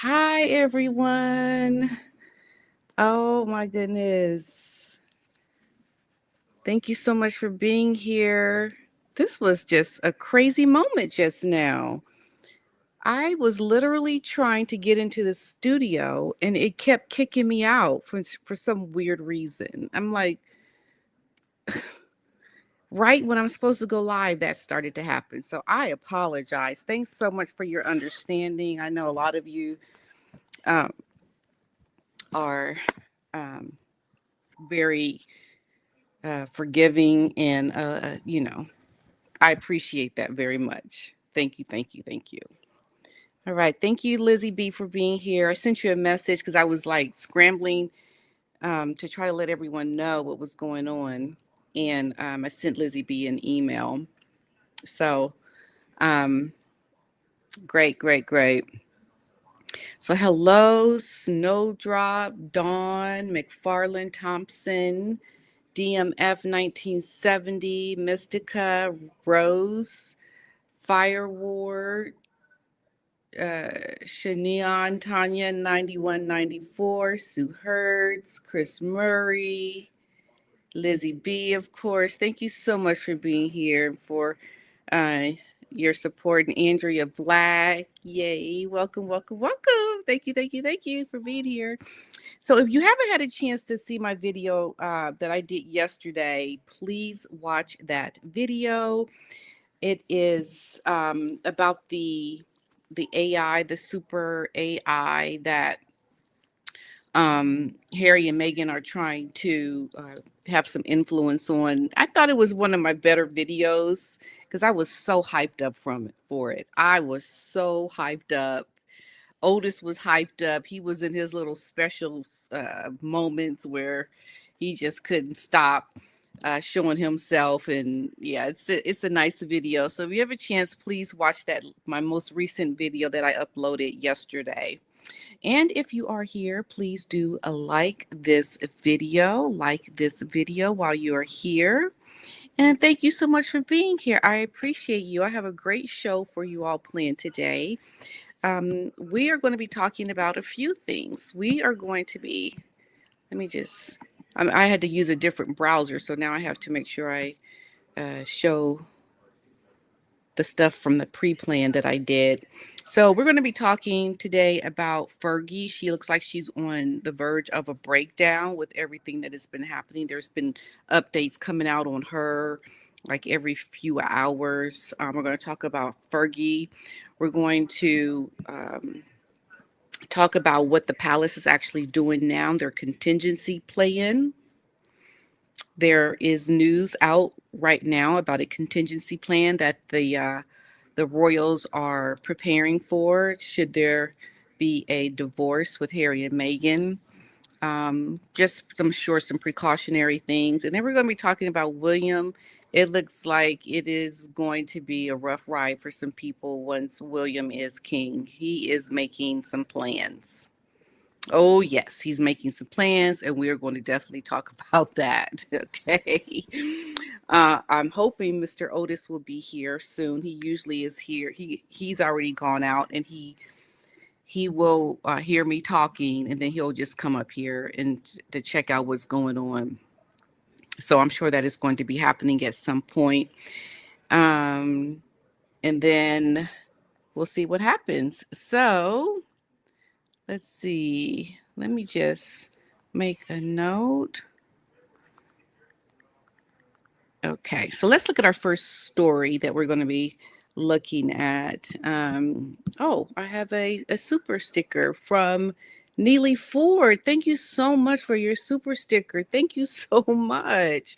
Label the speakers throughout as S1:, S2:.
S1: Hi, everyone. Oh, my goodness. Thank you so much for being here. This was just a crazy moment just now. I was literally trying to get into the studio and it kept kicking me out for some weird reason. I'm like, right when I'm supposed to go live, that started to happen. So I apologize. Thanks so much for your understanding. I know a lot of you um, are very forgiving and I appreciate that very much. Thank you, thank you, thank you. All right, thank you, Lizzie B, for being here. I sent you a message because I was like scrambling to try to let everyone know what was going on, and I sent Lizzie B an email. So um, great, great, great. So hello, Snowdrop, Dawn, McFarland Thompson, DMF 1970, Mystica, Rose, Fireward, Shanion, Tanya 9194, Sue Hertz, Chris Murray, Lizzie B, of course. Thank you so much for being here, for uh, your support. And Andrea Black, yay. Welcome, welcome, welcome. Thank you, thank you, thank you for being here. So if you haven't had a chance to see my video that I did yesterday, please watch that video. It is about the AI, the super AI that Harry and Meghan are trying to have some influence on. I thought it was one of my better videos because I was so hyped up for it. I was so hyped up. Otis was hyped up. He was in his little special moments where he just couldn't stop showing himself. And yeah, it's a nice video. So if you have a chance, please watch that my most recent video that I uploaded yesterday. And if you are here, please do like this video while you are here. And thank you so much for being here. I appreciate you. I have a great show for you all planned today. We are going to be talking about a few things. We are going to be, let me just, I had to use a different browser, so now I have to make sure I show the stuff from the pre-plan that I did. So we're going to be talking today about Fergie. She looks like she's on the verge of a breakdown with everything that has been happening. There's been updates coming out on her like every few hours. We're going to talk about Fergie. We're going to talk about what the palace is actually doing now, their contingency plan. There is news out right now about a contingency plan that the royals are preparing for should there be a divorce with Harry and Meghan. Just I'm sure some precautionary things, and then we're going to be talking about William. It looks like it is going to be a rough ride for some people once William is king. He is making some plans. Oh, yes, he's making some plans, and we are going to definitely talk about that. Okay. I'm hoping Mr. Otis will be here soon. He usually is here. He's already gone out, and he will hear me talking, and then he'll just come up here and to check out what's going on. So I'm sure that is going to be happening at some point. And then we'll see what happens. So let's see. Let me just make a note. Okay, so let's look at our first story that we're going to be looking at. Oh, I have a super sticker from Neely Ford. Thank you so much for your super sticker. Thank you so much.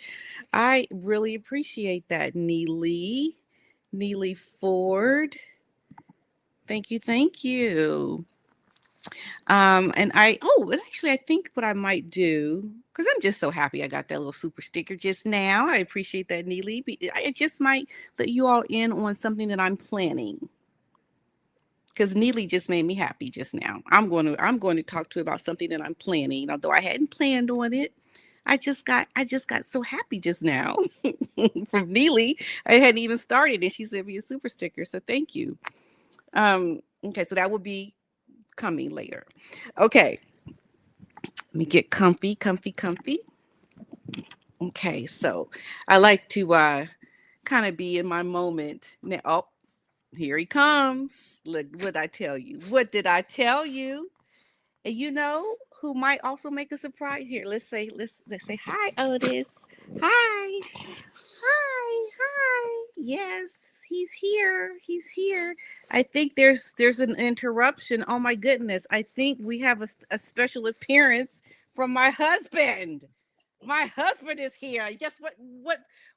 S1: I really appreciate that, Neely. Neely Ford. Thank you, thank you. And actually, I think what I might do, because I'm just so happy I got that little super sticker just now. I appreciate that, Neely. I just might let you all in on something that I'm planning. Because Neely just made me happy just now. I'm going to talk to you about something that I'm planning, although I hadn't planned on it. I just got so happy just now from Neely. I hadn't even started, and she sent me a super sticker. So thank you. Okay, so that would be coming later. Okay, let me get comfy, comfy, comfy. Okay, so I like to kind of be in my moment. Now, oh, here he comes. Look, what did I tell you? What did I tell you? And you know who might also make a surprise here? Let's say hi, Otis. Hi. Hi. Hi. Yes, he's here. He's here. I think there's an interruption. Oh my goodness. I think we have a special appearance from my husband. My husband is here. Yes,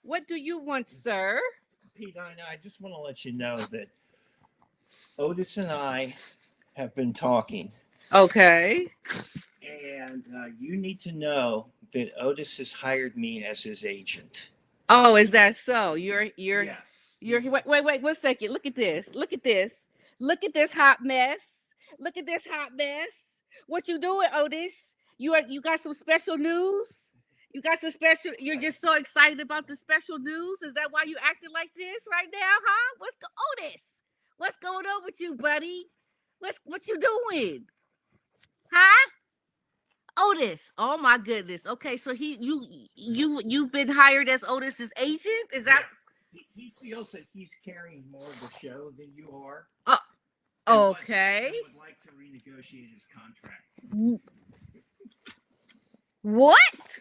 S1: what do you want, sir?
S2: Pete, I just want to let you know that Otis and I have been talking,
S1: Okay.
S2: and you need to know that Otis has hired me as his agent.
S1: Oh, is that so? You're
S2: Yes.
S1: wait 1 second. Look at this. Look at this. Look at this hot mess. Look at this hot mess. What you doing, Otis? You got some special news? You got some special you're just so excited about the special news? Is that why you acting like this right now, huh? Otis? What's going on with you, buddy? What you doing? Huh? Otis. Oh my goodness. Okay, so you've been hired as Otis's agent? Is that
S2: He feels that he's carrying more of the show than you are,
S1: uh, okay?
S2: and would like to renegotiate his contract.
S1: What?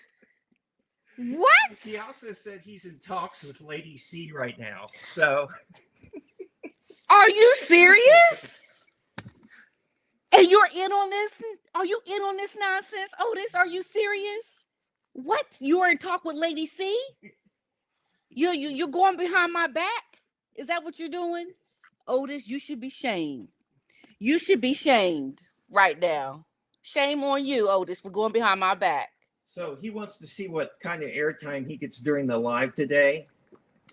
S1: What?
S2: He also said he's in talks with Lady C right now. So,
S1: Are you serious? And you're in on this? Are you in on this nonsense, Otis? Are you serious? What? You are in talk with Lady C? You're going behind my back? Is that what you're doing? Otis, you should be shamed. You should be shamed right now. Shame on you, Otis, for going behind my back.
S2: so he wants to see what kind of airtime he gets during the live today,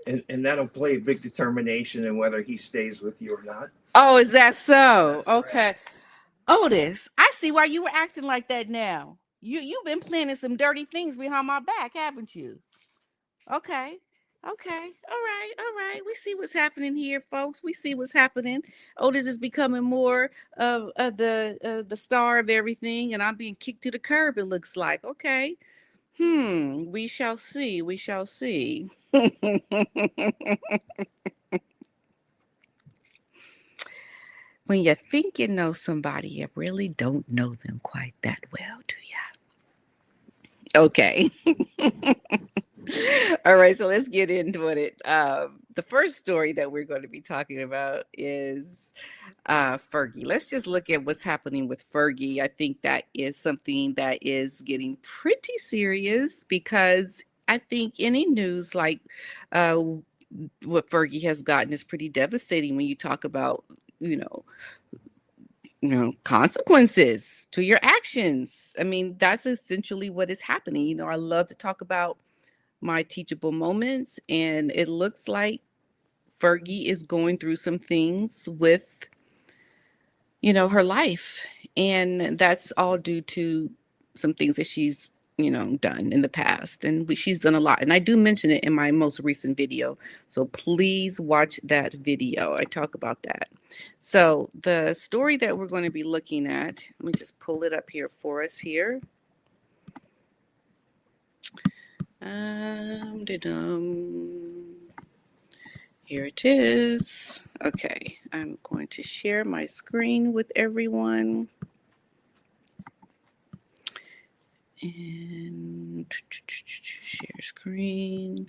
S2: and that'll play a big determination in whether he stays with you or not.
S1: Oh, is that so?
S2: That's
S1: Okay.
S2: correct.
S1: Otis, I see why you were acting like that now. You've been planning some dirty things behind my back, haven't you? Okay. Okay. All right. All right. We see what's happening here, folks. We see what's happening. Otis is becoming more of the star of everything, and I'm being kicked to the curb, it looks like. Okay. We shall see. We shall see. When you think you know somebody, you really don't know them quite that well, do ya? Okay. All right, so let's get into it. The first story that we're going to be talking about is Fergie. Let's just look at what's happening with Fergie. I think that is something that is getting pretty serious because I think any news like uh, what Fergie has gotten is pretty devastating when you talk about, you know, consequences to your actions. I mean, that's essentially what is happening. I love to talk about my teachable moments, and it looks like Fergie is going through some things with, her life. And that's all due to some things that she's, done in the past. And she's done a lot. And I do mention it in my most recent video. So please watch that video. I talk about that. So the story that we're going to be looking at, let me just pull it up here for us here. Here it is. Okay, I'm going to share my screen with everyone. And share screen,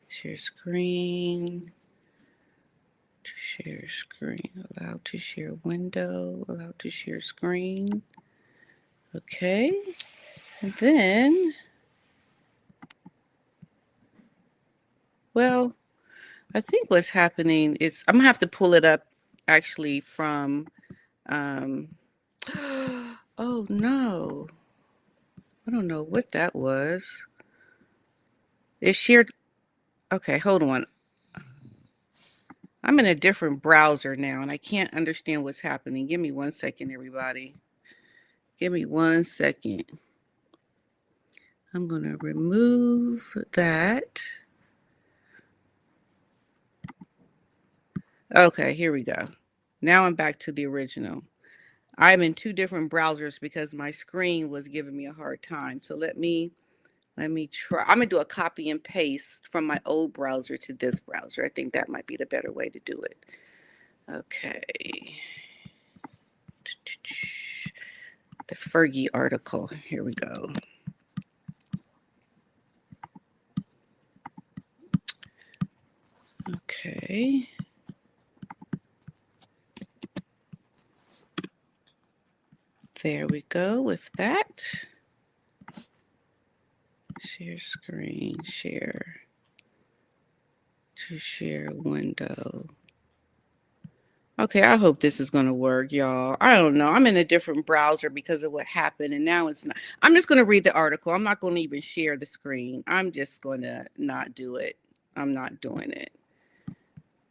S1: share screen, share screen, allow to share window, allow to share screen. Okay, and then, well, I think what's happening is I'm gonna have to pull it up actually from, oh no, I don't know what that was. It's shared. Okay, hold on. I'm in a different browser now and I can't understand what's happening. Give me 1 second, everybody. Give me 1 second. I'm going to remove that. Okay, here we go. Now I'm back to the original. I'm in two different browsers because my screen was giving me a hard time. So let me try. I'm gonna do a copy and paste from my old browser to this browser. I think that might be the better way to do it. Okay. The Fergie article. Here we go. Okay. There we go with that. Share screen, share to share window. Okay, I hope this is going to work, y'all. I don't know. I'm in a different browser because of what happened, and now it's not. I'm just going to read the article. I'm not going to even share the screen. I'm just going to not do it. I'm not doing it.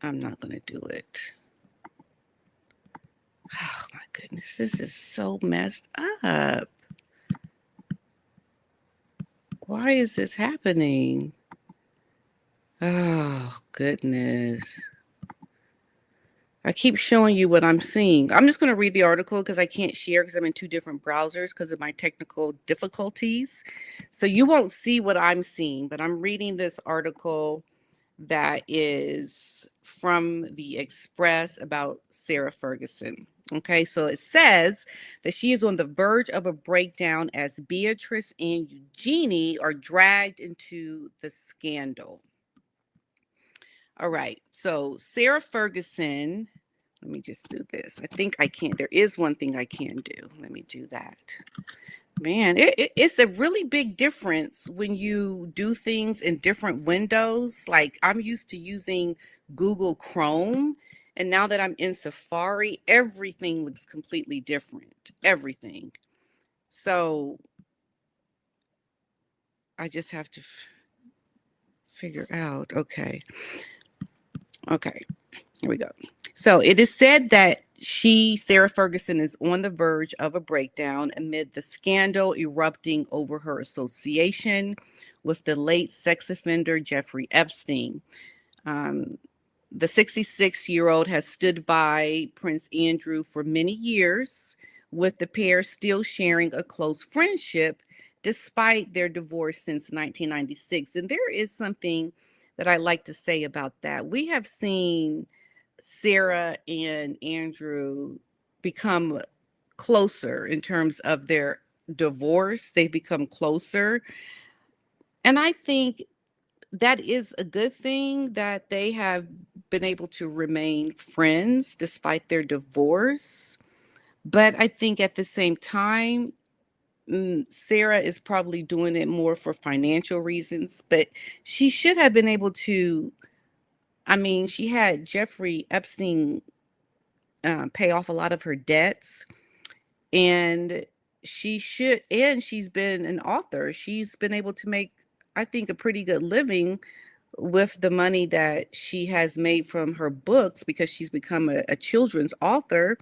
S1: I'm not going to do it. Oh, my goodness. This is so messed up. Why is this happening? Oh, goodness. I keep showing you what I'm seeing. I'm just going to read the article because I can't share because I'm in two different browsers because of my technical difficulties. So you won't see what I'm seeing, but I'm reading this article that is from the Express about Sarah Ferguson. Okay, so it says that she is on the verge of a breakdown as Beatrice and Eugenie are dragged into the scandal. All right, so Sarah Ferguson, let me just do this. I think I can. There is one thing I can do. Let me do that. Man, it's a really big difference when you do things in different windows. Like I'm used to using Google Chrome, and now that I'm in Safari, everything looks completely different. Everything. So I just have to figure out. Okay. Okay. Here we go. So it is said that Sarah Ferguson, is on the verge of a breakdown amid the scandal erupting over her association with the late sex offender Jeffrey Epstein. Um, the 66-year-old has stood by Prince Andrew for many years, with the pair still sharing a close friendship despite their divorce since 1996. And there is something that I like to say about that. We have seen Sarah and Andrew become closer in terms of their divorce. They've become closer. And I think that is a good thing that they have been able to remain friends despite their divorce. But I think at the same time, Sarah is probably doing it more for financial reasons, but she should have been able to. I mean, she had Jeffrey Epstein pay off a lot of her debts, and she's been an author. She's been able to make, I think, a pretty good living with the money that she has made from her books because she's become a children's author.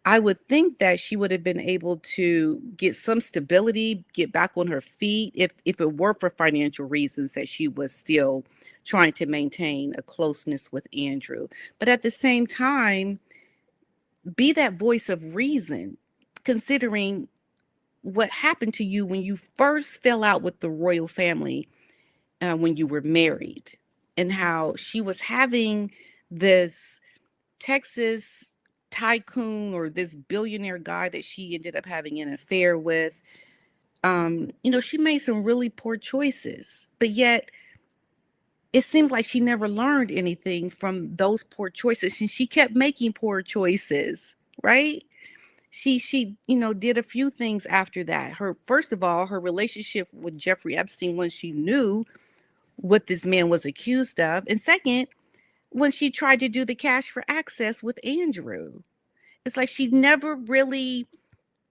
S1: I would think that she would have been able to get some stability, get back on her feet if it were for financial reasons that she was still trying to maintain a closeness with Andrew. But at the same time, be that voice of reason, considering what happened to you when you first fell out with the royal family when you were married, and how she was having this Texas tycoon or this billionaire guy that she ended up having an affair with. She made some really poor choices, but yet it seemed like she never learned anything from those poor choices, and she kept making poor choices, right? She did a few things after that. Her First of all, her relationship with Jeffrey Epstein, when she knew what this man was accused of, and second, when she tried to do the cash for access with Andrew. It's like she never really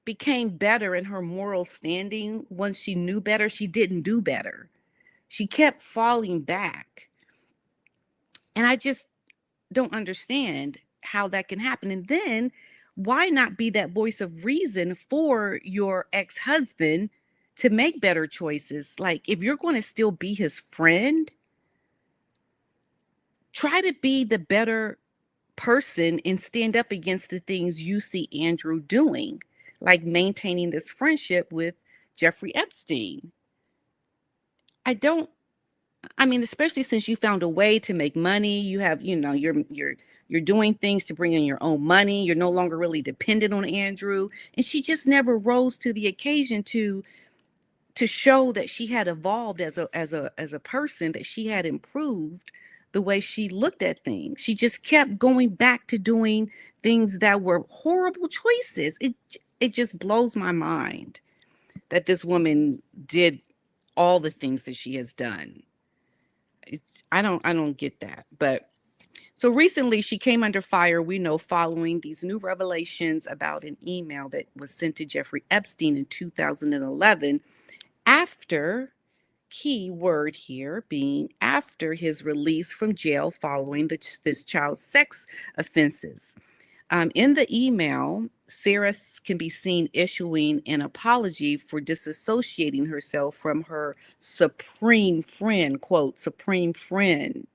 S1: became better in her moral standing. Once she knew better, she didn't do better. She kept falling back. And I just don't understand how that can happen. And then why not be that voice of reason for your ex-husband to make better choices? Like, if you're going to still be his friend, try to be the better person and stand up against the things you see Andrew doing, like maintaining this friendship with Jeffrey Epstein. I don't I mean, especially since you found a way to make money, you have, you're doing things to bring in your own money. You're no longer really dependent on Andrew, and she just never rose to the occasion to show that she had evolved as a person, that she had improved the way she looked at things. She just kept going back to doing things that were horrible choices. It just blows my mind that this woman did all the things that she has done. it, I don't get that. But so recently she came under fire, we know, following these new revelations about an email that was sent to Jeffrey Epstein in 2011 after, key word here being after, his release from jail following this child's sex offenses. In the email, Sarah can be seen issuing an apology for disassociating herself from her supreme friend, quote, supreme friend.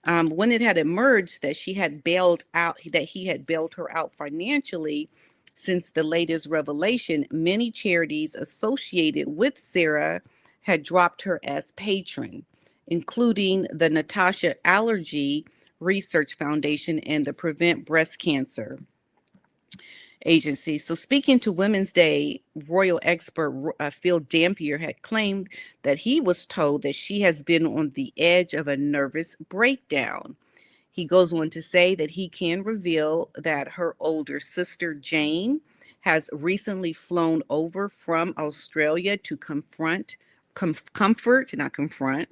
S1: When it had emerged that he had bailed her out financially since the latest revelation, many charities associated with Sarah had dropped her as patron, including the Natasha Allergy Research Foundation and the Prevent Breast Cancer Agency. So, speaking to Women's Day, royal expert Phil Dampier had claimed that he was told that she has been on the edge of a nervous breakdown. He goes on to say that he can reveal that her older sister, Jane, has recently flown over from Australia to comfort, not confront,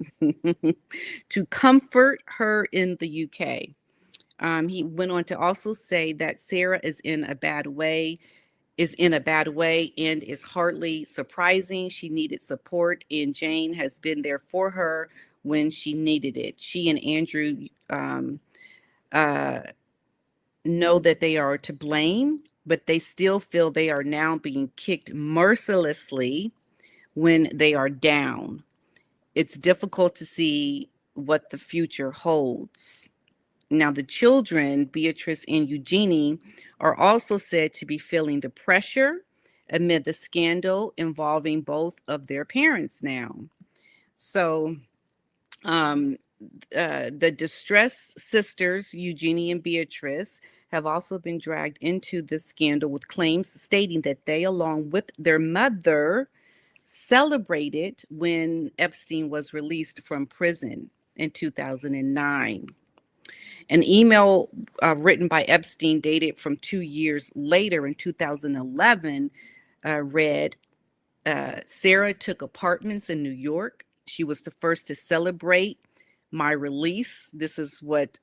S1: to comfort her in the UK. He went on to also say that Sarah is in a bad way and is hardly surprising. She needed support, and Jane has been there for her when she needed it. She and Andrew uh, know that they are to blame, but they still feel they are now being kicked mercilessly when they are down. It's difficult to see what the future holds. Now, the children, Beatrice and Eugenie, are also said to be feeling the pressure amid the scandal involving both of their parents now. So, um, the distressed sisters, Eugenie and Beatrice, have also been dragged into this scandal with claims stating that they, along with their mother, celebrated when Epstein was released from prison in 2009. An email written by Epstein, dated from 2 years later in 2011, read, Sarah took apartments in New York. She was the first to celebrate my release. This is what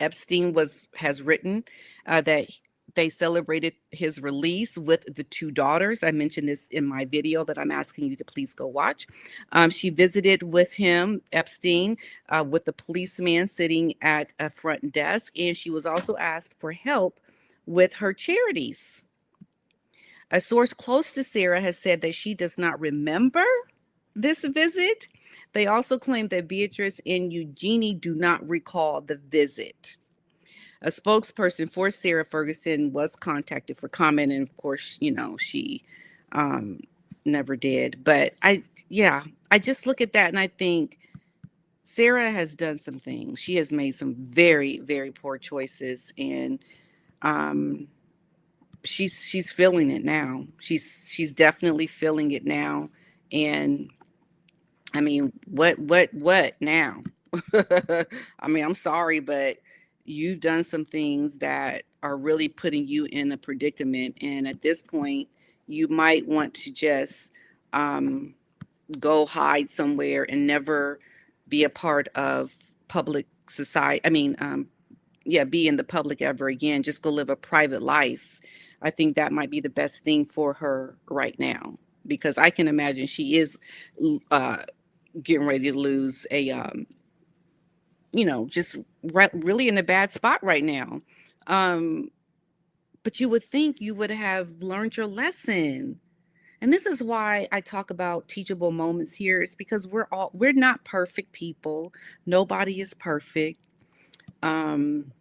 S1: Epstein has written, that they celebrated his release with the two daughters. I mentioned this in my video that I'm asking you to please go watch. She visited with him, Epstein, with the policeman sitting at a front desk, and she was also asked for help with her charities. A source close to Sarah has said that she does not remember this visit. They also claim that Beatrice and Eugenie do not recall the visit. A spokesperson for Sarah Ferguson was contacted for comment, and of course, she um, never did. But I just look at that and I think Sarah has done some things. She has made some very, very poor choices, and um, she's feeling it now. She's definitely feeling it now, and I mean, what now? I mean, I'm sorry, but you've done some things that are really putting you in a predicament. And at this point, you might want to just um, go hide somewhere and never be a part of public society. I mean, be in the public ever again. Just go live a private life. I think that might be the best thing for her right now, because I can imagine she is uh, getting ready to lose just really in a bad spot right now. Um, but you would think you would have learned your lesson. And this is why I talk about teachable moments here. It's because we're not perfect people. Nobody is perfect. Um,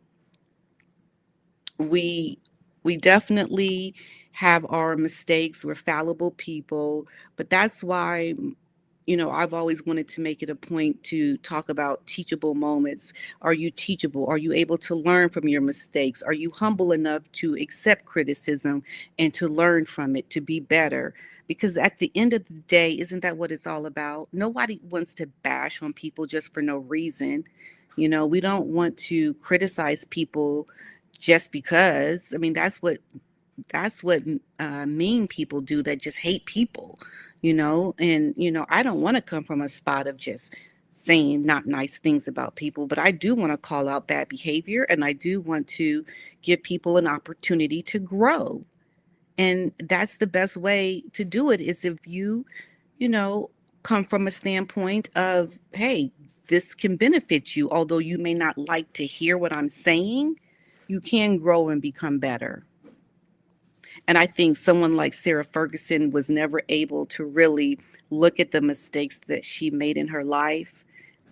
S1: we we definitely have our mistakes. We're fallible people, but that's why, I've always wanted to make it a point to talk about teachable moments. Are you teachable? Are you able to learn from your mistakes? Are you humble enough to accept criticism and to learn from it, to be better? Because at the end of the day, isn't that what it's all about? Nobody wants to bash on people just for no reason. We don't want to criticize people just because. I mean, that's what mean people do, that just hate people, and I don't want to come from a spot of just saying not nice things about people, but I do want to call out bad behavior, and I do want to give people an opportunity to grow. And that's the best way to do it, is if you know come from a standpoint of, hey, this can benefit you, although you may not like to hear what I'm saying. You can grow and become better. And I think someone like Sarah Ferguson was never able to really look at the mistakes that she made in her life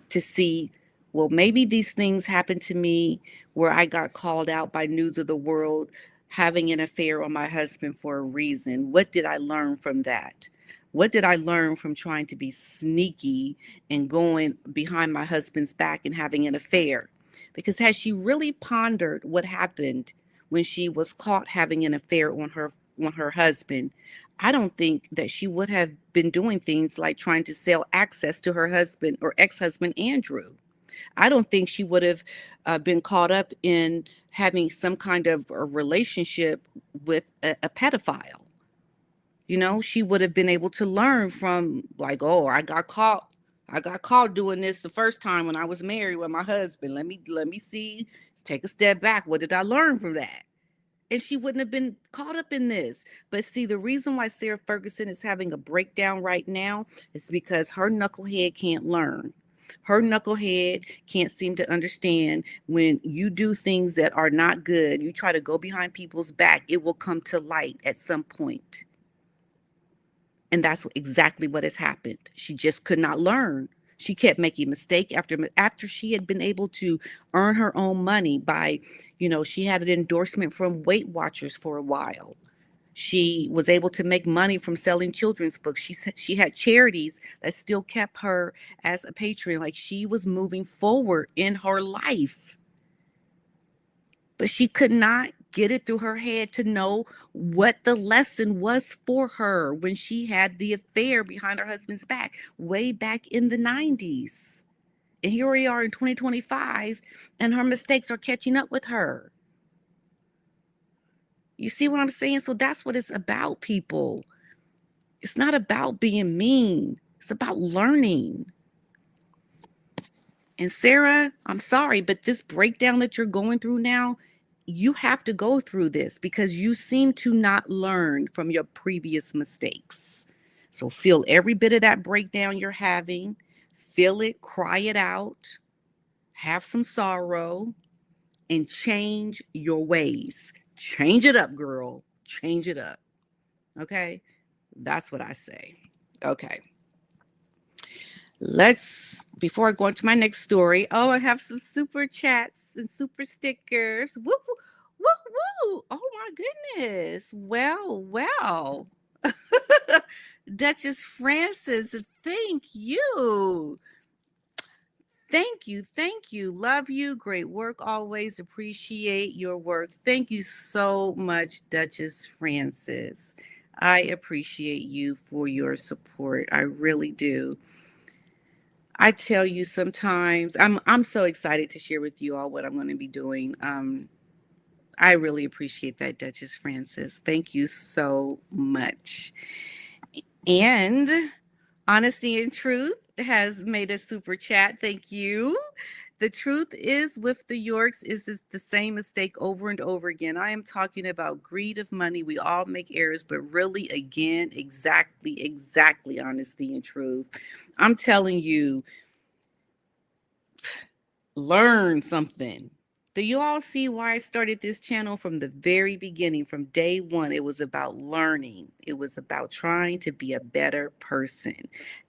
S1: to see, well, maybe these things happened to me where I got called out by News of the World having an affair on my husband for a reason. What did I learn from that? What did I learn from trying to be sneaky and going behind my husband's back and having an affair? Because had she really pondered what happened when she was caught having an affair on her husband, I don't think that she would have been doing things like trying to sell access to her husband or ex-husband Andrew. I don't think she would have been caught up in having some kind of a relationship with a pedophile. She would have been able to learn from, like, oh, I got caught doing this the first time when I was married with my husband. Let me see, take a step back. What did I learn from that? And she wouldn't have been caught up in this. But see, the reason why Sarah Ferguson is having a breakdown right now is because her knucklehead can't learn. Her knucklehead can't seem to understand when you do things that are not good, you try to go behind people's back, it will come to light at some point. And that's exactly what has happened. She just could not learn. She kept making mistake after she had been able to earn her own money by, she had an endorsement from Weight Watchers for a while. She was able to make money from selling children's books. She had charities that still kept her as a patron. Like, she was moving forward in her life. But she could not get it through her head to know what the lesson was for her when she had the affair behind her husband's back way back in the 90s. And here we are in 2025, and her mistakes are catching up with her. You see what I'm saying? So that's what it's about, people. It's not about being mean, it's about learning. And Sarah, I'm sorry, but this breakdown that you're going through now, you have to go through this because you seem to not learn from your previous mistakes. So feel every bit of that breakdown you're having, feel it, cry it out, have some sorrow, and change your ways. Change it up, girl. Change it up. Okay? That's what I say. Okay. Before I go on to my next story, oh, I have some super chats and super stickers. Woo, woo, woo, woo. Oh my goodness. Well. Duchess Francis, thank you. Thank you. Thank you. Love you. Great work. Always appreciate your work. Thank you so much, Duchess Francis. I appreciate you for your support. I really do. I tell you, sometimes I'm so excited to share with you all what I'm going to be doing. I really appreciate that, Duchess Francis. Thank you so much. And Honesty and Truth has made a super chat. Thank you. The truth is, with the Yorks, is this the same mistake over and over again. I am talking about greed of money. We all make errors, but really, again, exactly, Honesty and Truth. I'm telling you, learn something. Do you all see why I started this channel from the very beginning? From day one, it was about learning. It was about trying to be a better person.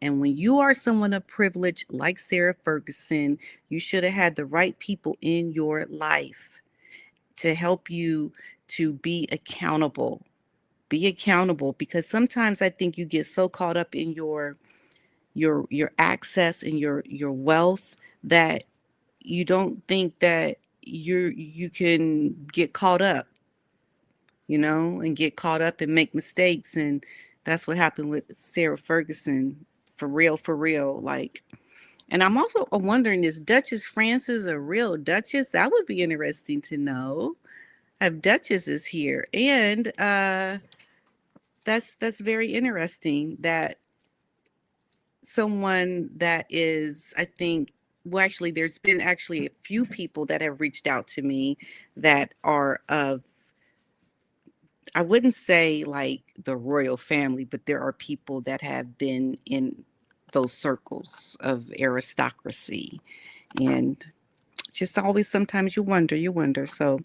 S1: And when you are someone of privilege like Sarah Ferguson, you should have had the right people in your life. to help you to be accountable, because sometimes I think you get so caught up in your access and your wealth that you don't think that you can get caught up, and get caught up and make mistakes. And that's what happened with Sarah Ferguson, for real, for real. Like, and I'm also wondering, is Duchess Frances a real Duchess? That would be interesting to know. If Duchess is here, and that's very interesting that someone that is, I think, well, actually, there's been actually a few people that have reached out to me that are of, I wouldn't say like the royal family, but there are people that have been in those circles of aristocracy. And just always sometimes you wonder. So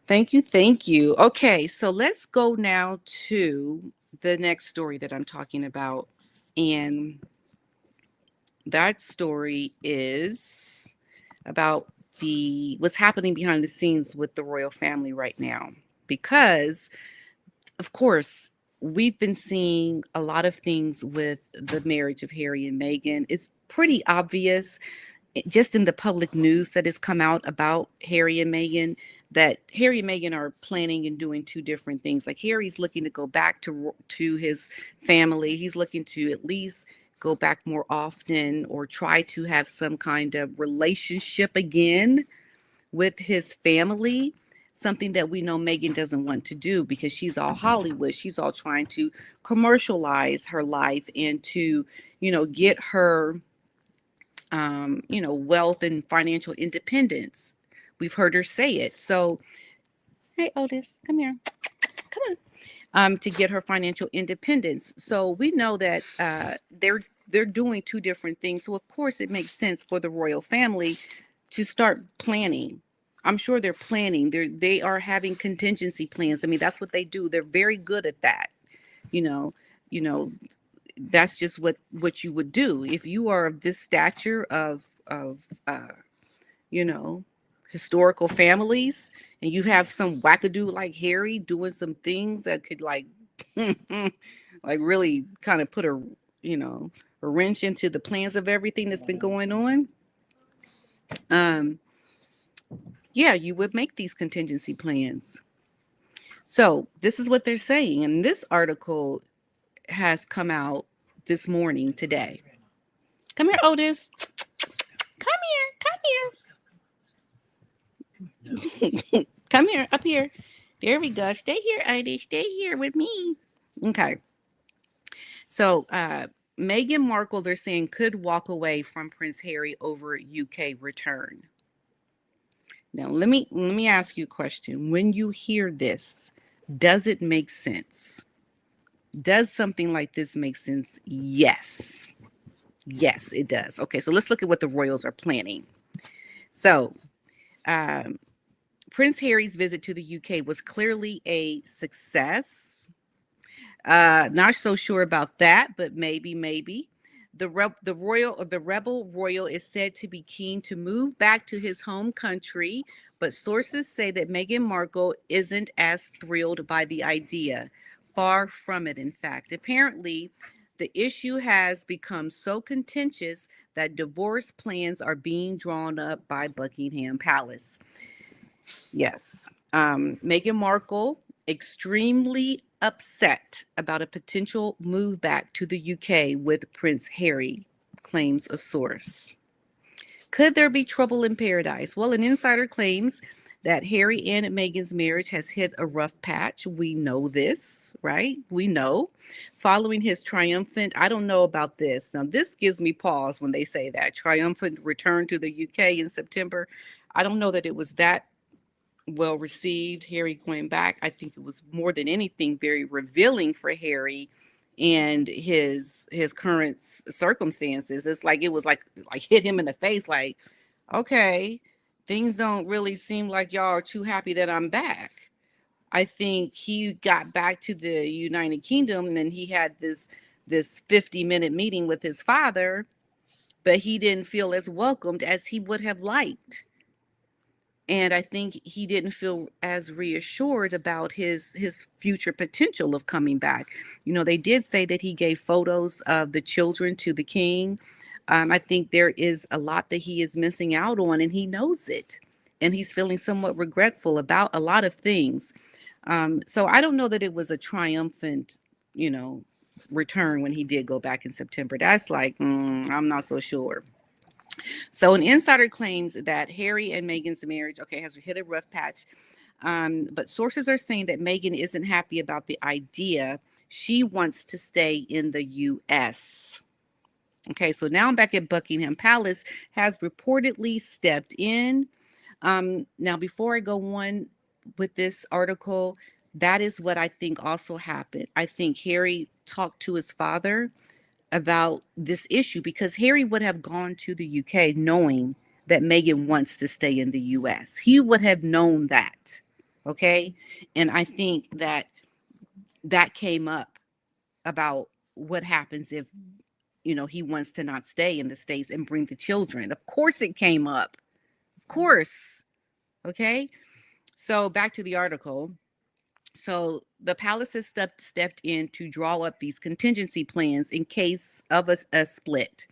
S1: thank you, thank you. Okay, so let's go now to the next story that I'm talking about. And that story is about the what's happening behind the scenes with the royal family right now. Because, of course, we've been seeing a lot of things with the marriage of Harry and Meghan. It's pretty obvious just in the public news that has come out about Harry and Meghan, that Harry and Meghan are planning and doing two different things. Like, Harry's looking to go back to his family. He's looking to at least go back more often or try to have some kind of relationship again with his family. Something that we know Meghan doesn't want to do, because she's all Hollywood. She's all trying to commercialize her life and to, get her wealth and financial independence. We've heard her say it. So, hey, Otis, come here. Come on. To get her financial independence. So we know that they're doing two different things. So of course it makes sense for the royal family to start planning. I'm sure they're planning. They are having contingency plans. I mean, that's what they do. They're very good at that. You know, you know, that's just what you would do if you are of this stature of you know historical families, and you have some wackadoo like Harry doing some things that could like like really kind of put you know a wrench into the plans of everything that's been going on. um yeah, you would make these contingency plans. So this is what they're saying, and this article has come out this morning today. Come here, Otis. Come here. Come here, up here. There we go. Stay here, Otis. Stay here with me. Okay. So, Meghan Markle, they're saying, could walk away from Prince Harry over UK return. Now, let me ask you a question. When you hear this, does it make sense? Does something like this make sense? Yes. Yes, it does. Okay, so let's look at what the royals are planning. So, Prince Harry's visit to the UK was clearly a success. Not so sure about that, but maybe. The rebel royal is said to be keen to move back to his home country, but sources say that Meghan Markle isn't as thrilled by the idea. Far from it, in fact. Apparently, the issue has become so contentious that divorce plans are being drawn up by Buckingham Palace. Yes. Meghan Markle extremely upset about a potential move back to the UK with Prince Harry, claims a source. Could there be trouble in paradise? Well, an insider claims that Harry and Meghan's marriage has hit a rough patch. We know this, right? We know. Following his triumphant, I don't know about this. Now, this gives me pause when they say that triumphant return to the UK in September. I don't know that it was that well received. Harry going back, I think it was more than anything very revealing for Harry and his current circumstances. It's like it was like hit him in the face, like, okay, things don't really seem like y'all are too happy that I'm back. I think he got back to the United Kingdom and then he had this 50-minute meeting with his father, but he didn't feel as welcomed as he would have liked. And I think he didn't feel as reassured about his future potential of coming back. You know, they did say that he gave photos of the children to the king. I think there is a lot that he is missing out on, and he knows it. And he's feeling somewhat regretful about a lot of things. So I don't know that it was a triumphant, you know, return when he did go back in September. That's like, I'm not so sure. So an insider claims that Harry and Meghan's marriage, okay, has hit a rough patch. But sources are saying that Meghan isn't happy about the idea. She wants to stay in the U.S. Okay, so now I'm back at Buckingham Palace has reportedly stepped in. Now, before I go on with this article, that is what I think also happened. I think Harry talked to his father about this issue because Harry would have gone to the UK knowing that Meghan wants to stay in the US. He would have known that. Okay. And I think that that came up about what happens if, you know, he wants to not stay in the States and bring the children. Of course it came up. Of course. Okay. So back to the article. So the palace has stepped in to draw up these contingency plans in case of a split.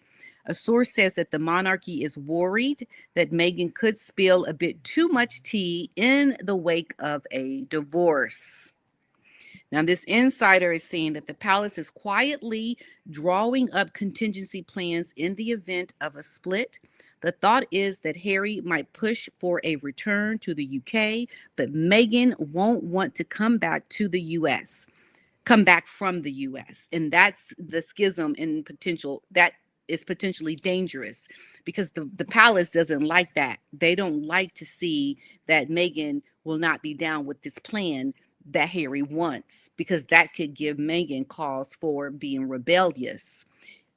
S1: A source says that the monarchy is worried that Meghan could spill a bit too much tea in the wake of a divorce. Now, this insider is saying that the palace is quietly drawing up contingency plans in the event of a split. The thought is that Harry might push for a return to the UK, but Meghan won't want to come back to the US, come back from the US. And that's the schism in potential that is potentially dangerous because the palace doesn't like that. They don't like to see that Meghan will not be down with this plan that Harry wants, because that could give Meghan cause for being rebellious.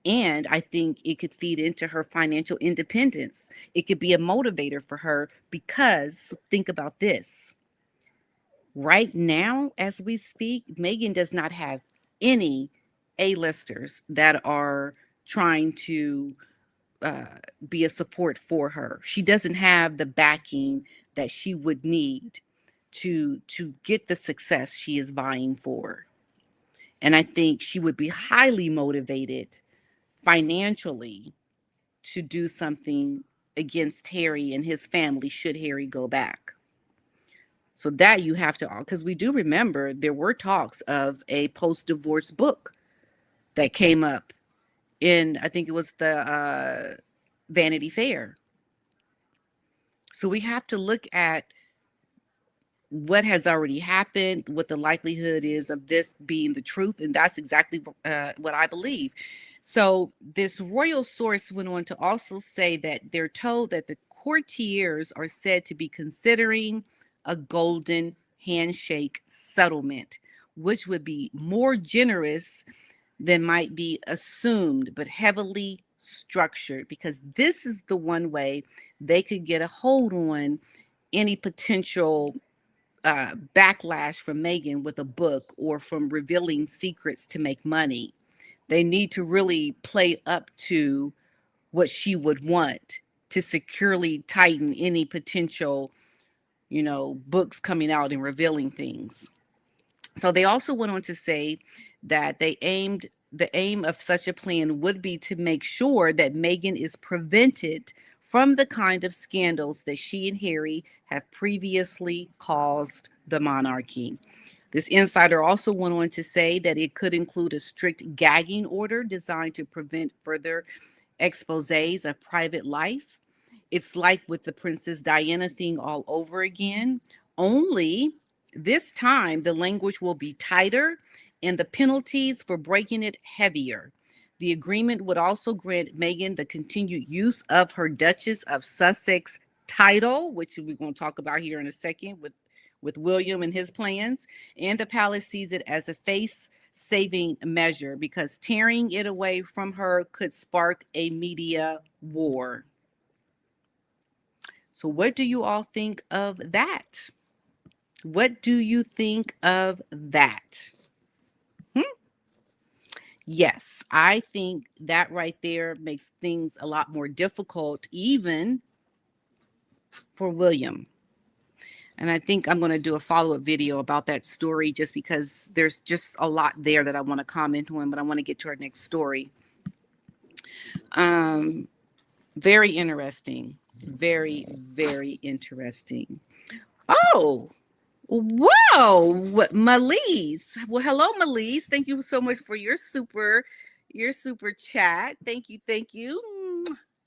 S1: And I think it could feed into her financial independence. It could be a motivator for her because think about this. Right now, as we speak, Meghan does not have any A-listers that are trying to uh, be a support for her. She doesn't have the backing that she would need to get the success she is vying for. And I think she would be highly motivated financially to do something against Harry and his family should Harry go back. So that you have to, because we do remember there were talks of a post-divorce book that came up in, I think it was the Vanity Fair. So we have to look at what has already happened, what the likelihood is of this being the truth. And that's exactly what I believe. So this royal source went on to also say that they're told that the courtiers are said to be considering a golden handshake settlement, which would be more generous than might be assumed, but heavily structured, because this is the one way they could get a hold on any potential backlash from Meghan with a book or from revealing secrets to make money. They need to really play up to what she would want to securely tighten any potential, you know, books coming out and revealing things. So they also went on to say that the aim of such a plan would be to make sure that Meghan is prevented from the kind of scandals that she and Harry have previously caused the monarchy. This insider also went on to say that it could include a strict gagging order designed to prevent further exposés of private life. It's like with the Princess Diana thing all over again, only this time the language will be tighter and the penalties for breaking it heavier. The agreement would also grant Meghan the continued use of her Duchess of Sussex title, which we're going to talk about here in a second with William and his plans. And the palace sees it as a face-saving measure because tearing it away from her could spark a media war. So what do you all think of that? What do you think of that? Yes, I think that right there makes things a lot more difficult, even for William. And I think I'm going to do a follow-up video about that story just because there's just a lot there that I want to comment on, but I want to get to our next story. Um, Very interesting. Very, very interesting. Oh, whoa, Malise. Well, hello, Malise. Thank you so much for your super chat. Thank you, thank you.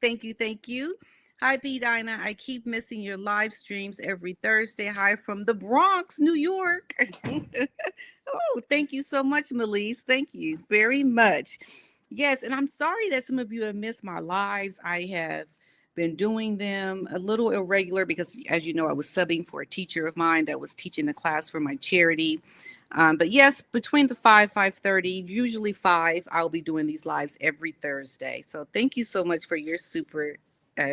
S1: Thank you, thank you. Hi, P. Dinah. I keep missing your live streams every Thursday. Hi from the Bronx, New York. Oh, thank you so much, Melise. Thank you very much. Yes, and I'm sorry that some of you have missed my lives. I have been doing them a little irregular because, as you know, I was subbing for a teacher of mine that was teaching a class for my charity. But yes, between the 5:30, usually 5, I'll be doing these lives every Thursday. So thank you so much for your super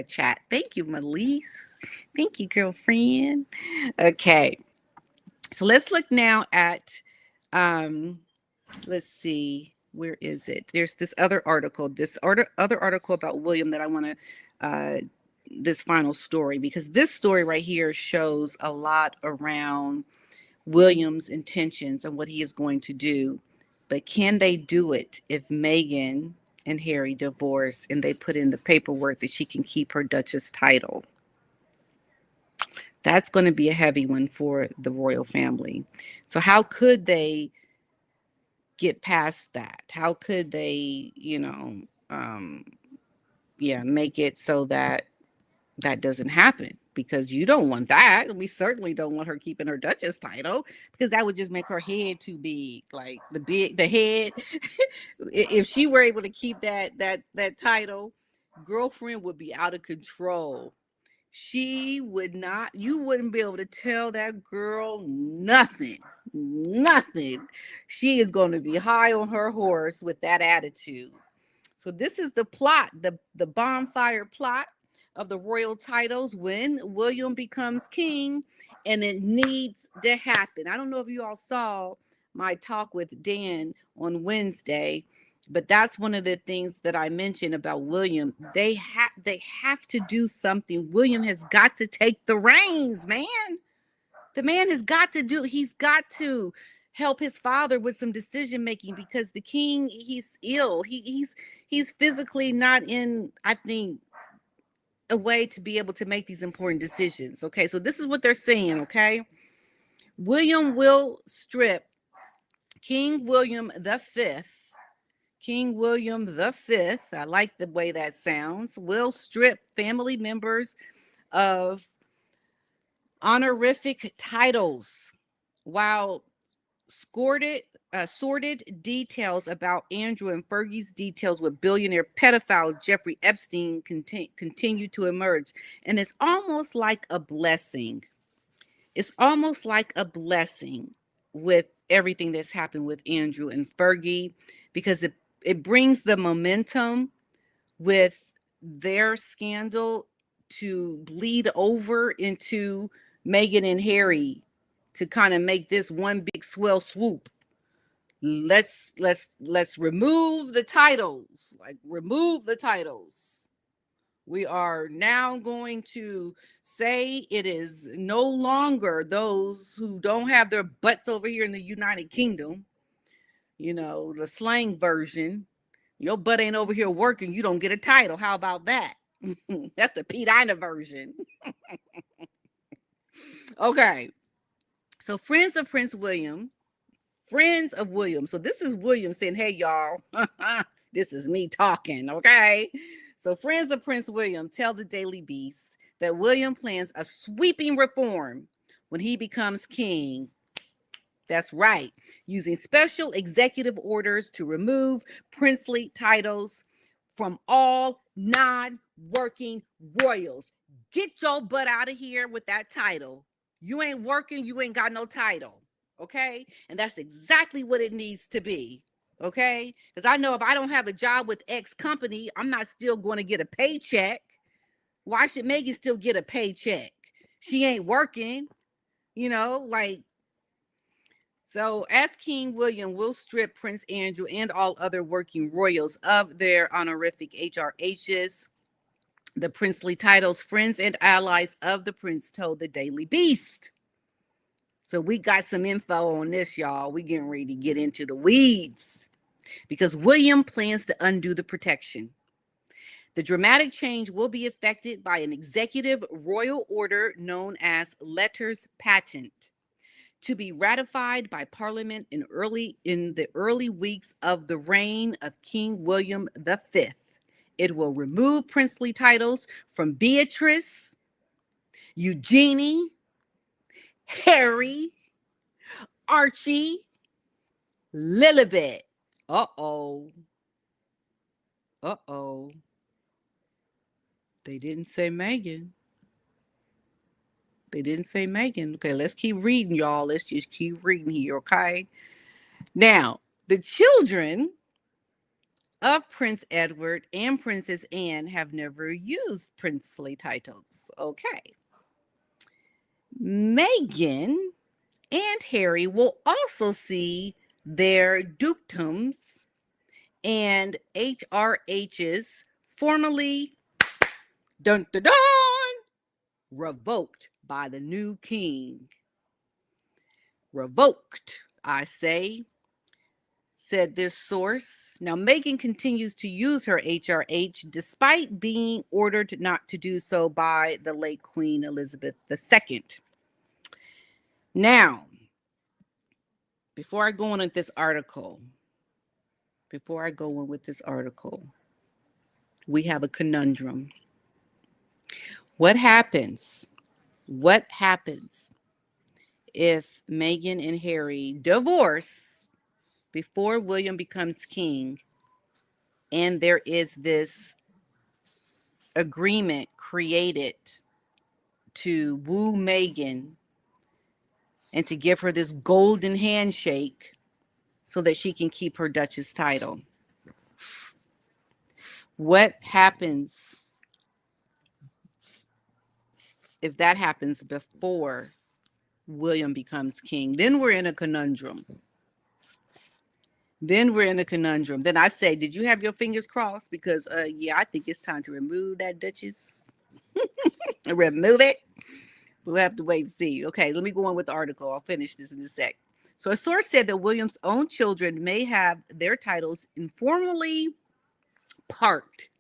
S1: chat. Thank you, Melise. Thank you, girlfriend. Okay, so let's look now at let's see, where is it? There's this other article, other article about William that I want to this final story, because this story right here shows a lot around William's intentions and what he is going to do. But can they do it if Meghan and Harry divorce and they put in the paperwork that she can keep her Duchess title? That's going to be a heavy one for the royal family. So how could they get past that? How could they, make it so that that doesn't happen? Because you don't want that. We certainly don't want her keeping her Duchess title, because that would just make her head too big. Like the head. If she were able to keep that title, girlfriend would be out of control. She would not, you wouldn't be able to tell that girl nothing. Nothing. She is going to be high on her horse with that attitude. So this is the plot, the bonfire plot of the royal titles when William becomes king, and it needs to happen. I don't know if you all saw my talk with Dan on Wednesday, but that's one of the things that I mentioned about William. They have to do something. William has got to take the reins, man. The man he's got to help his father with some decision making, because the king, he's ill. He's physically not in, I think, a way to be able to make these important decisions. Okay, so this is what they're saying. Okay, William will strip King William the Fifth. King William the Fifth, I like the way that sounds, will strip family members of honorific titles, while sordid details about Andrew and Fergie's details with billionaire pedophile Jeffrey Epstein continue to emerge. And it's almost like a blessing. It's almost like a blessing with everything that's happened with Andrew and Fergie, because it brings the momentum with their scandal to bleed over into Meghan and Harry, to kind of make this one big swell swoop. Let's remove the titles. Like, remove the titles. We are now going to say it is no longer those who don't have their butts over here in the United Kingdom. You know, the slang version. Your butt ain't over here working, you don't get a title. How about that? That's the Pete Ina version. Okay. So friends of William. So this is William saying, hey, y'all, this is me talking, okay? So friends of Prince William tell the Daily Beast that William plans a sweeping reform when he becomes king. That's right, using special executive orders to remove princely titles from all non-working royals. Get your butt out of here with that title. You ain't working, you ain't got no title, okay? And that's exactly what it needs to be, okay? Because I know if I don't have a job with X company, I'm not still going to get a paycheck. Why should Meghan still get a paycheck? She ain't working, like. So, as King William will strip Prince Andrew and all other working royals of their honorific HRHs, the princely titles, friends and allies of the prince told the Daily Beast. So we got some info on this, y'all. We getting ready to get into the weeds because William plans to undo the protection. The dramatic change will be effected by an executive royal order known as Letters Patent to be ratified by Parliament in the early weeks of the reign of King William V. It will remove princely titles from Beatrice, Eugenie, Harry, Archie, Lilibet. Uh-oh. Uh-oh. They didn't say Megan. They didn't say Megan. Okay, let's keep reading, y'all. Let's just keep reading here, okay? Now, the children of Prince Edward and Princess Anne have never used princely titles. Okay. Meghan and Harry will also see their dukedoms and HRHs formally dun, dun, dun, revoked by the new king. Revoked, I say, said this source. Now, Meghan continues to use her HRH despite being ordered not to do so by the late Queen Elizabeth II. Now, before I go on with this article, we have a conundrum. What happens? What happens if Meghan and Harry divorce before William becomes king and there is this agreement created to woo Meghan and to give her this golden handshake so that she can keep her Duchess title? What happens if that happens before William becomes king? Then we're in a conundrum. Then I say, did you have your fingers crossed? Because, yeah, I think it's time to remove that Duchess. Remove it. We'll have to wait and see. Okay, let me go on with the article. I'll finish this in a sec. So a source said that William's own children may have their titles informally parked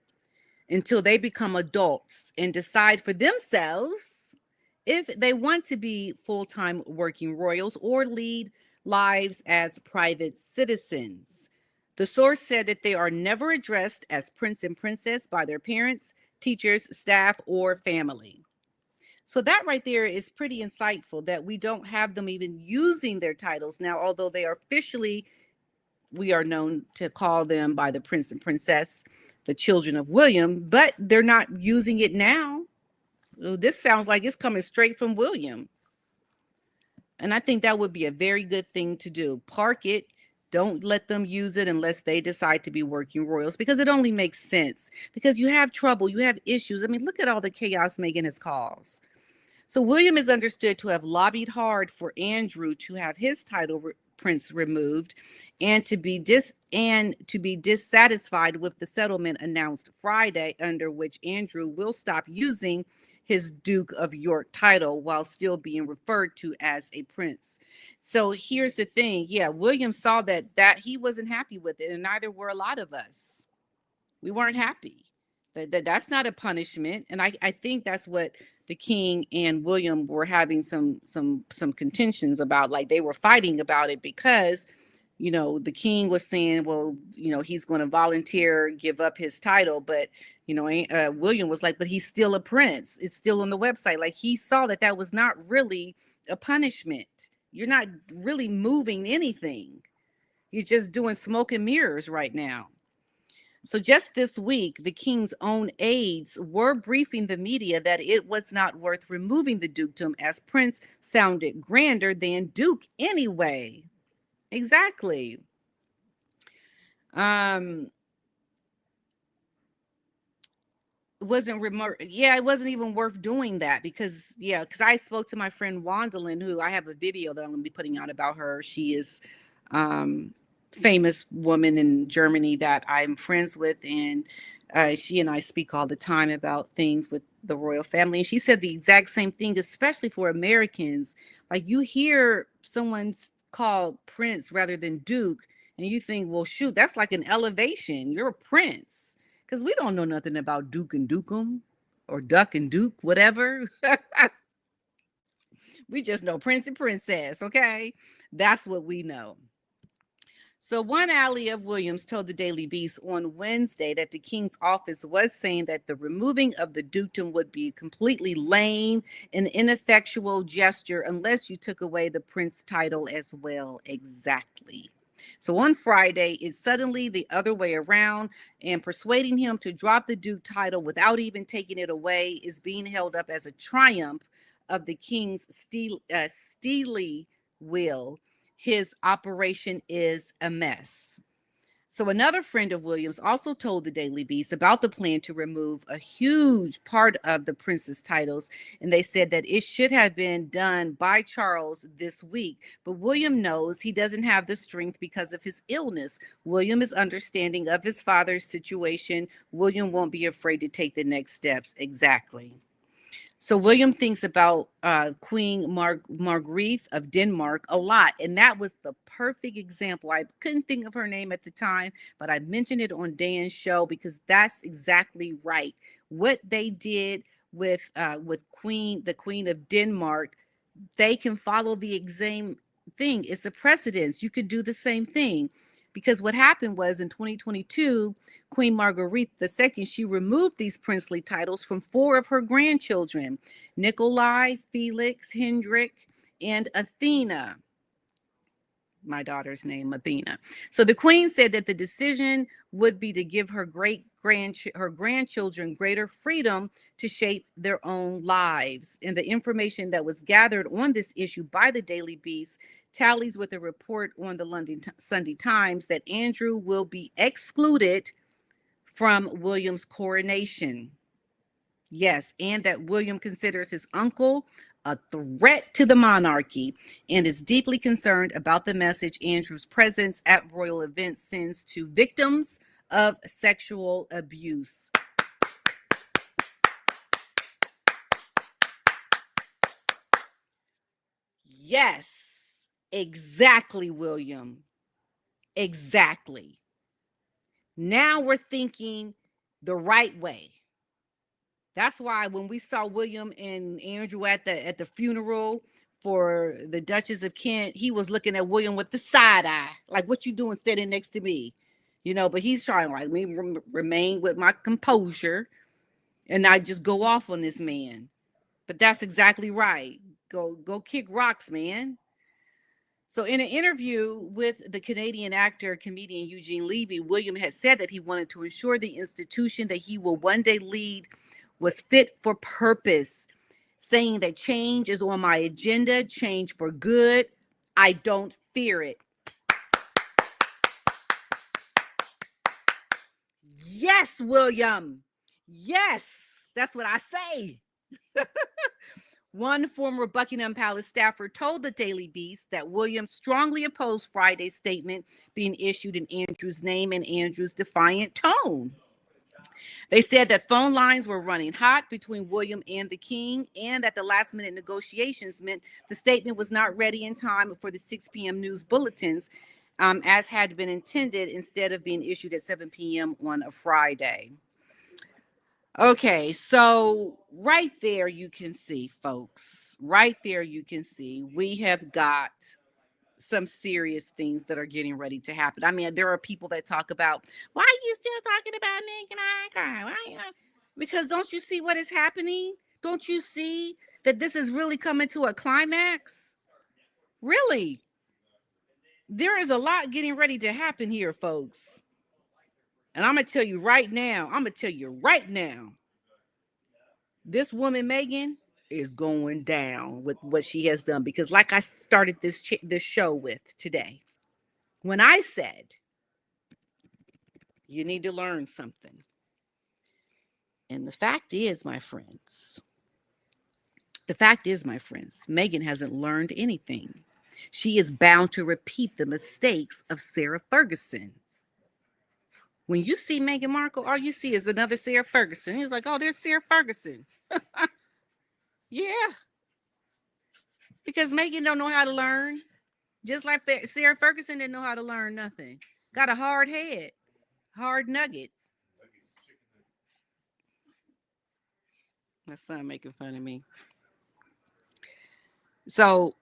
S1: until they become adults and decide for themselves if they want to be full-time working royals or lead lives as private citizens. The source said that they are never addressed as prince and princess by their parents, teachers, staff, or family. So that right there is pretty insightful that we don't have them even using their titles now, although they are officially, we are known to call them by the prince and princess, the children of William, but they're not using it now. This sounds like it's coming straight from William. And I think that would be a very good thing to do. Park it. Don't let them use it unless they decide to be working royals, because it only makes sense. Because you have trouble, you have issues. I mean, look at all the chaos Meghan has caused. So William is understood to have lobbied hard for Andrew to have his title prince removed and to be dissatisfied with the settlement announced Friday, under which Andrew will stop using his Duke of York title while still being referred to as a prince. So here's the thing. Yeah, William saw that he wasn't happy with it, and neither were a lot of us. We weren't happy. That's not a punishment. And I think that's what the king and William were having some contentions about. Like, they were fighting about it because, you know, the king was saying, well, you know, he's going to volunteer, give up his title. But, you know, William was like, but he's still a prince. It's still on the website. Like, he saw that was not really a punishment. You're not really moving anything. You're just doing smoke and mirrors right now. So just this week, the king's own aides were briefing the media that it was not worth removing the dukedom, as prince sounded grander than duke anyway. Exactly. It wasn't even worth doing that because I spoke to my friend Wandalyn, who I have a video that I'm going to be putting out about her. She is famous woman in Germany that I'm friends with, and She and I speak all the time about things with the royal family. And she said the exact same thing, especially for Americans. Like you hear someone's called prince rather than duke, and you think, well, shoot, that's like an elevation. You're a prince. Because we don't know nothing about duke and dukem or duck and duke, whatever. We just know prince and princess, okay? That's what we know. So, one ally of Williams told the Daily Beast on Wednesday that the king's office was saying that the removing of the dukedom would be a completely lame and ineffectual gesture unless you took away the prince title as well. Exactly. So on Friday, it's suddenly the other way around, and persuading him to drop the Duke title without even taking it away is being held up as a triumph of the king's steely will. His operation is a mess. So another friend of Williams also told the Daily Beast about the plan to remove a huge part of the prince's titles, and they said that it should have been done by Charles this week. But William knows he doesn't have the strength because of his illness. William is understanding of his father's situation. William won't be afraid to take the next steps. Exactly. So William thinks about Queen Margrethe of Denmark a lot, and that was the perfect example. I couldn't think of her name at the time, but I mentioned it on Dan's show because that's exactly right. What they did with the Queen of Denmark, they can follow the exam thing. It's a precedence. You could do the same thing. Because what happened was in 2022, Queen Marguerite II, she removed these princely titles from 4 of her grandchildren, Nikolai, Felix, Hendrik, and Athena. My daughter's name, Athena. So the queen said that the decision would be to give her grandchildren greater freedom to shape their own lives. And the information that was gathered on this issue by the Daily Beast tallies with a report on the London Sunday Times that Andrew will be excluded from William's coronation. Yes, and that William considers his uncle a threat to the monarchy and is deeply concerned about the message Andrew's presence at royal events sends to victims of sexual abuse. Yes, exactly, William. Exactly. Now we're thinking the right way. That's why when we saw William and Andrew at the funeral for the Duchess of Kent, he was looking at William with the side eye, like, what you doing standing next to me? But he's trying like me remain with my composure and not just go off on this man. But that's exactly right. Go kick rocks, man. So in an interview with the Canadian actor, comedian Eugene Levy, William had said that he wanted to ensure the institution that he will one day lead was fit for purpose, saying that change is on my agenda, change for good. I don't fear it. Yes, William. Yes, that's what I say. One former Buckingham Palace staffer told the Daily Beast that Williams strongly opposed Friday's statement being issued in Andrew's name and Andrew's defiant tone. They said that phone lines were running hot between William and the king, and that the last minute negotiations meant the statement was not ready in time for the 6 p.m. news bulletins, as had been intended, instead of being issued at 7 p.m. on a Friday. Okay, so right there you can see, folks, right there you can see we have got some serious things that are getting ready to happen. I mean, there are people that talk about, why are you still talking about Meghan? Why? Because don't you see what is happening? Don't you see that this is really coming to a climax? Really? There is a lot getting ready to happen here, folks. And I'm going to tell you right now, this woman, Meghan, is going down with what she has done. Because like I started this show with today, when I said you need to learn something. And the fact is, my friends, Meghan hasn't learned anything. She is bound to repeat the mistakes of Sarah Ferguson. When you see Meghan Markle, all you see is another Sarah Ferguson. He's like, oh, there's Sarah Ferguson. Yeah, because Meghan don't know how to learn. Just like Sarah Ferguson didn't know how to learn nothing. Got a hard head, hard nugget. My son making fun of me. So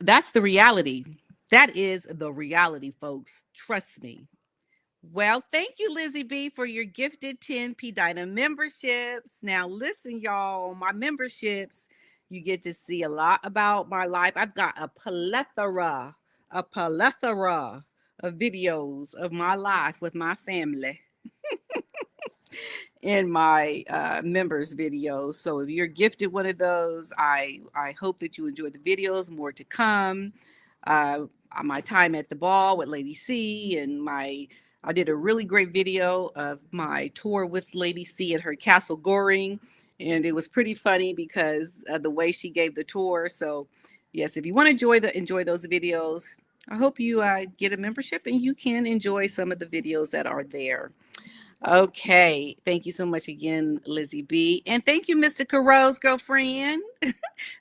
S1: that's the reality. That is the reality, folks. Trust me. Well, thank you, Lizzie B, for your gifted 10 P Dinah memberships. Now, listen, y'all, my memberships, you get to see a lot about my life. I've got a plethora of videos of my life with my family in my members videos. So if you're gifted one of those, I hope that you enjoy the videos. More to come. My time at the ball with Lady C, and I did a really great video of my tour with Lady C at her Castle Goring, and it was pretty funny because of the way she gave the tour. So yes, if you want to enjoy those videos, I hope you get a membership and you can enjoy some of the videos that are there. Okay. Thank you so much again, Lizzie B. And thank you, Mr. Caro's girlfriend.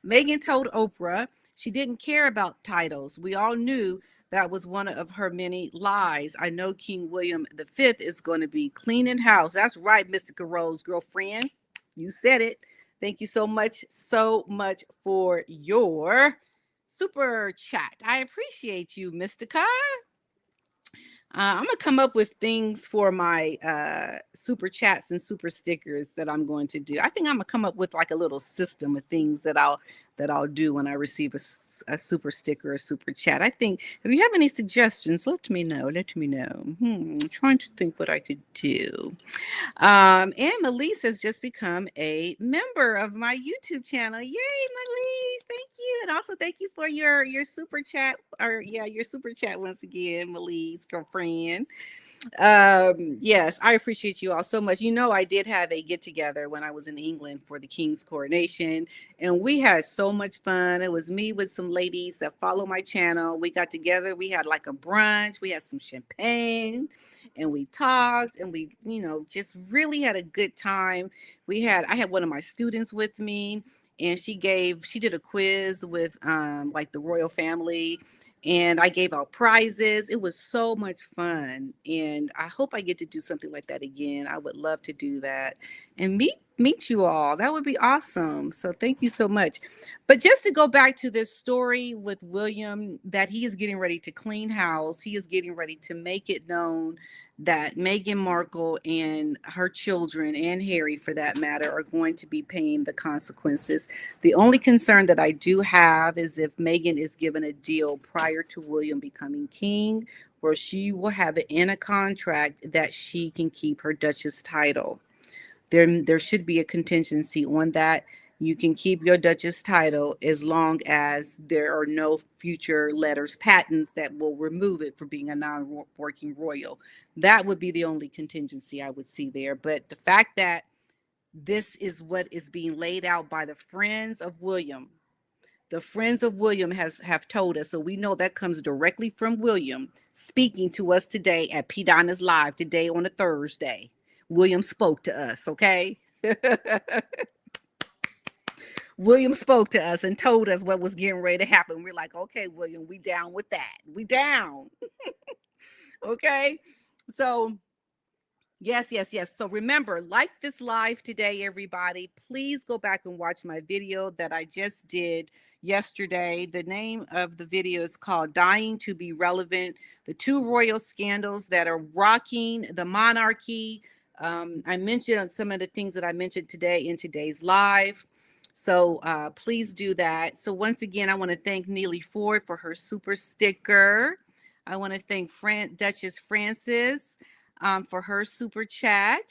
S1: Meghan told Oprah she didn't care about titles. We all knew that was one of her many lies. I know King William V is going to be cleaning house. That's right, Mr. Caro's girlfriend. You said it. Thank you so much for your super chat. I appreciate you, Mr. Carr. I'm gonna come up with things for my super chats and super stickers that I'm going to do. I think I'm gonna come up with like a little system of things that I'll do when I receive a super sticker or super chat. I think if you have any suggestions, let me know. I'm trying to think what I could do. And Melise has just become a member of my YouTube channel. Yay, Melise! Thank you, and also thank you for your super chat, your super chat once again, Melise, girlfriend. Yes, I appreciate you all so much. You know, I did have a get together when I was in England for the King's coronation, and we had so much fun. It was me with some ladies that follow my channel. We got together, we had like a brunch, we had some champagne, and we talked, and we, just really had a good time. I had one of my students with me, and she did a quiz with like the royal family, and I gave out prizes. It was so much fun, and I hope I get to do something like that again. I would love to do that and meet you all. That would be awesome. So thank you so much. But just to go back to this story with William, that he is getting ready to clean house. He is getting ready to make it known that Meghan Markle and her children, and Harry for that matter, are going to be paying the consequences. The only concern that I do have is if Meghan is given a deal prior to William becoming king, where she will have it in a contract that she can keep her Duchess title. There should be a contingency on that. You can keep your Duchess title as long as there are no future letters patents that will remove it for being a non-working royal. That would be the only contingency I would see there. But the fact that this is what is being laid out by the friends of William. The friends of William have told us, so we know that comes directly from William speaking to us today at P. Donna's Live today on a Thursday. William spoke to us, okay? William spoke to us and told us what was getting ready to happen. We're like, okay, William, we down with that. We down. Okay? So yes. So remember, like this live today, everybody, please go back and watch my video that I just did yesterday. The name of the video is called Dying to Be Relevant, the two royal scandals that are rocking the monarchy. I mentioned some of the things that I mentioned today in today's live. So please do that. So once again, I want to thank Neely Ford for her super sticker. I want to thank Duchess Francis for her super chat.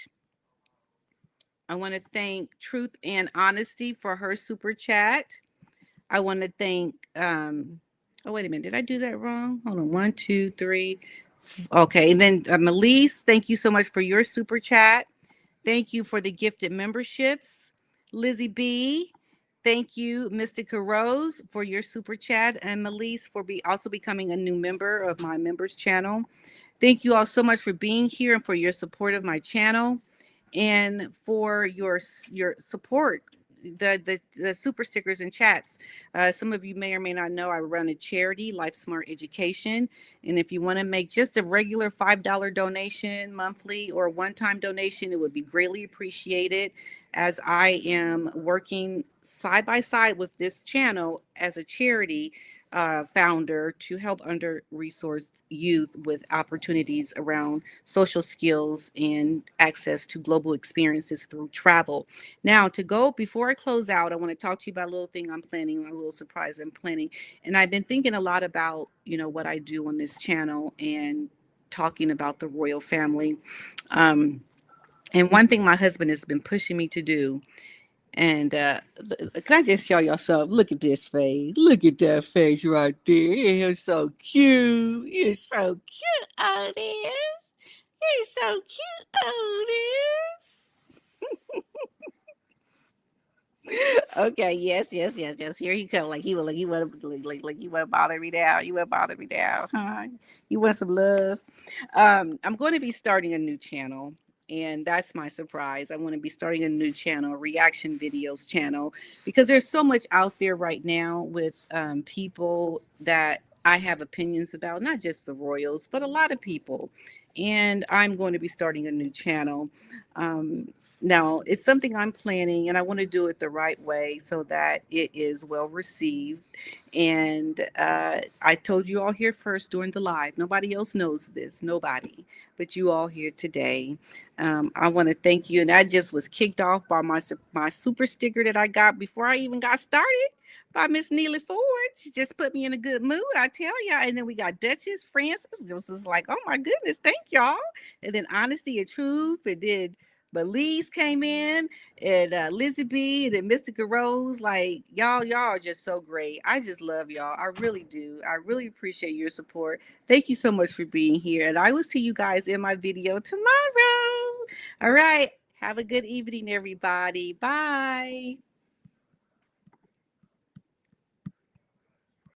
S1: I want to thank Truth and Honesty for her super chat. I want to thank, oh, wait a minute. Did I do that wrong? Hold on. 1, 2, 3. Okay. And then Melise, thank you so much for your super chat. Thank you for the gifted memberships. Lizzie B, thank you, Mystica Rose, for your super chat, and Melise for also becoming a new member of my members channel. Thank you all so much for being here and for your support of my channel and for your support. The super stickers and chats. Some of you may or may not know I run a charity, Life Smart Education, and if you want to make just a regular $5 donation monthly or one-time donation, it would be greatly appreciated. As I am working side by side with this channel as a charity founder to help under resourced youth with opportunities around social skills and access to global experiences through travel. Now, to go before I close out, I want to talk to you about a little thing I'm planning, a little surprise I'm planning. And I've been thinking a lot about, what I do on this channel and talking about the royal family. Um, and one thing my husband has been pushing me to do, and can I just show y'all something? Look at this face. Look at that face right there. It's so cute. It's so cute, Otis. It's so cute, Otis. Okay, yes. Here he come. Like he want to like you want to bother me now. You want to bother me now, huh? You want some love? I'm going to be starting a new channel, and that's my surprise. I want to be starting a new channel, a reaction videos channel, because there's so much out there right now with people that I have opinions about, not just the royals, but a lot of people. And I'm going to be starting a new channel. Now, it's something I'm planning, and I want to do it the right way so that it is well received. And I told you all here first during the live. Nobody else knows this, nobody, but you all here today. I want to thank you. And that just was kicked off by my super sticker that I got before I even got started by Miss Neely Ford. She just put me in a good mood, I tell y'all. And then we got Duchess Francis. It was just like, oh my goodness, thank y'all. And then Honesty and Truth. And then Belize came in, and Lizzie B, and then Mystica Rose. Like y'all are just so great. I just love y'all. I really do. I really appreciate your support. Thank you so much for being here. And I will see you guys in my video tomorrow. All right. Have a good evening, everybody. Bye.